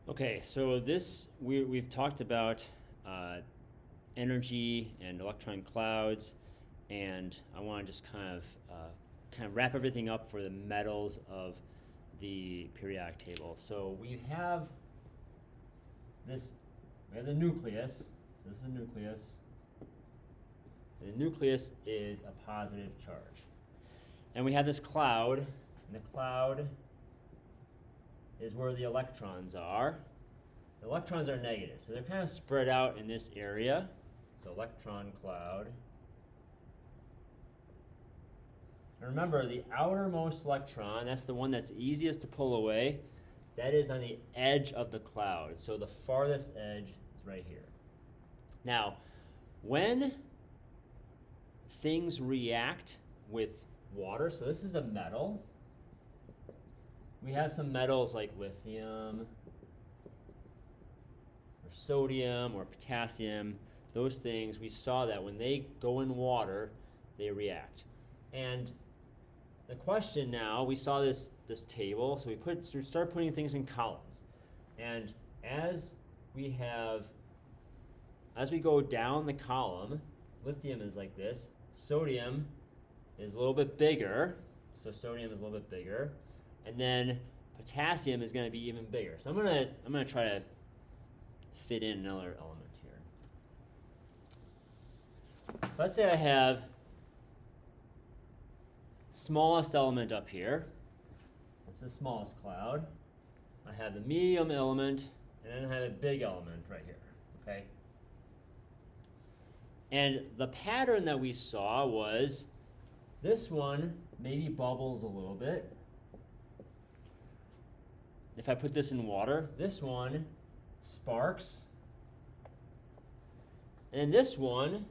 Okay, so we've talked about energy and electron clouds, and I want to just kind of wrap everything up for the metals of the periodic table. So we have the nucleus. So this is the nucleus. The nucleus is a positive charge, and we have this cloud, and the cloud is where the electrons are. The electrons are negative, so they're kind of spread out in this area. So electron cloud. And remember, the outermost electron, that's the one that's easiest to pull away, that is on the edge of the cloud. So the farthest edge is right here. Now, when things react with water, so this is a metal. We have some metals like lithium, or sodium, or potassium. Those things, we saw that when they go in water, they react. And the question now, we saw this table, so we start putting things in columns. And as we go down the column, lithium is like this, sodium is a little bit bigger, so sodium is a little bit bigger. And then potassium is going to be even bigger. So I'm gonna try to fit in another element here. So let's say I have smallest element up here. That's the smallest cloud. I have the medium element, and then I have a big element right here. Okay. And the pattern that we saw was this one maybe bubbles a little bit. If I put this in water, this one sparks, and this one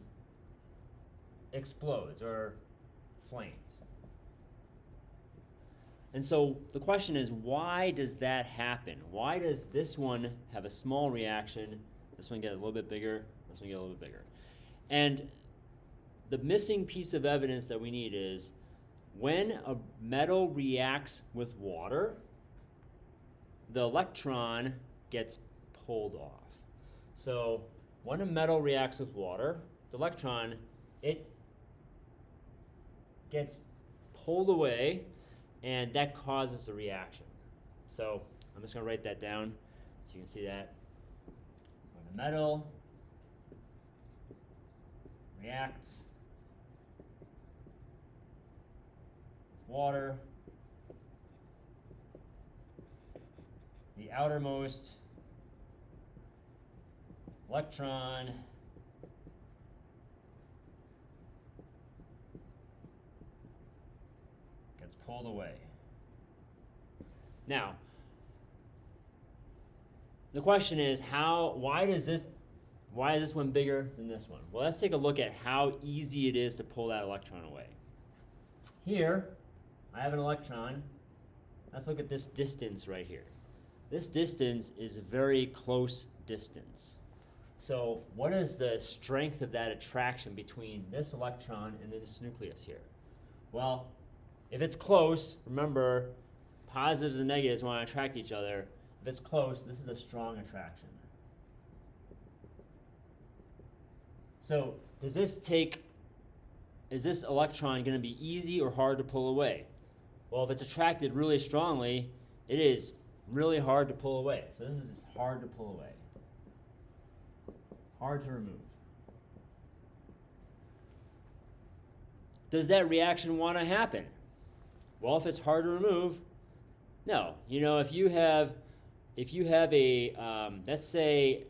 explodes or flames. And so the question is, why does that happen? Why does this one have a small reaction, this one get a little bit bigger, this one get a little bit bigger? And the missing piece of evidence that we need is when a metal reacts with water, the electron gets pulled off. So when a metal reacts with water, the electron, it gets pulled away, and that causes the reaction. So I'm just going to write that down so you can see that. When a metal reacts with water, the outermost electron gets pulled away. Now, the question is why is this one bigger than this one? Well, let's take a look at how easy it is to pull that electron away. Here, I have an electron. Let's look at this distance right here. This distance is a very close distance. So what is the strength of that attraction between this electron and this nucleus here? Well, if it's close, remember, positives and negatives want to attract each other. If it's close, this is a strong attraction. So is this electron going to be easy or hard to pull away? Well, if it's attracted really strongly, it is really hard to pull away. So this is hard to pull away. Hard to remove. Does that reaction want to happen? Well, if it's hard to remove, no. You know, if you have a, let's say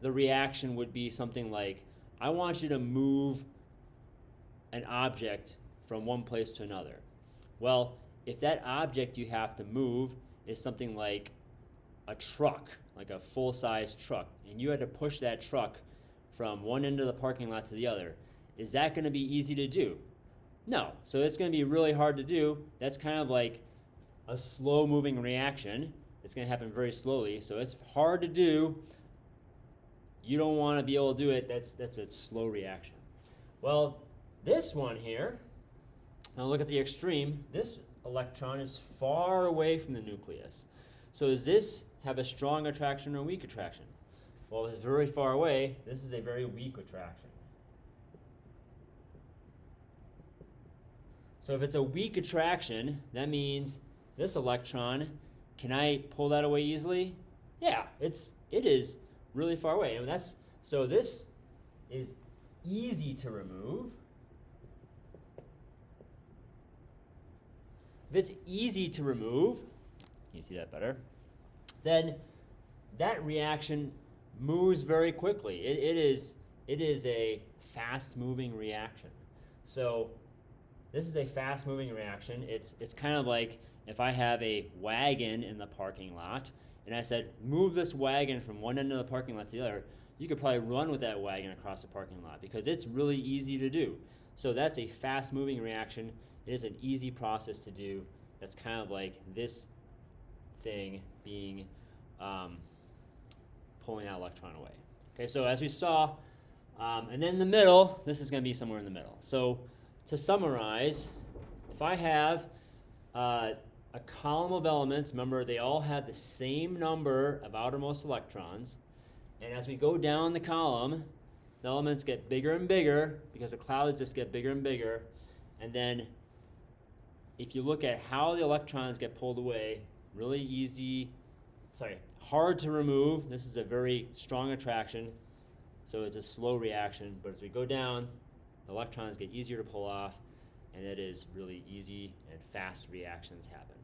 the reaction would be something like, I want you to move an object from one place to another. Well, if that object you have to move is something like a truck, like a full-size truck, and you had to push that truck from one end of the parking lot to the other, is that going to be easy to do? No. So it's going to be really hard to do. That's kind of like a slow-moving reaction. It's going to happen very slowly, so it's hard to do. You don't want to be able to do it. That's a slow reaction. Well, this one here, now look at the extreme. This electron is far away from the nucleus. So does this have a strong attraction or weak attraction? Well, if it's very far away, this is a very weak attraction. So if it's a weak attraction, that means this electron, can I pull that away easily? Yeah, it is really far away. And so this is easy to remove. If it's easy to remove, can you see that better? Then that reaction moves very quickly. It is a fast-moving reaction. So this is a fast-moving reaction. It's kind of like if I have a wagon in the parking lot, and I said, move this wagon from one end of the parking lot to the other, you could probably run with that wagon across the parking lot because it's really easy to do. So that's a fast-moving reaction. It is an easy process to do. That's kind of like this thing being pulling that electron away. Okay, so as we saw, and then the middle, this is going to be somewhere in the middle. So to summarize, if I have a column of elements, remember they all have the same number of outermost electrons, and as we go down the column, the elements get bigger and bigger because the clouds just get bigger and bigger, and then if you look at how the electrons get pulled away, hard to remove. This is a very strong attraction, so it's a slow reaction, but as we go down, the electrons get easier to pull off, and it is really easy and fast reactions happen.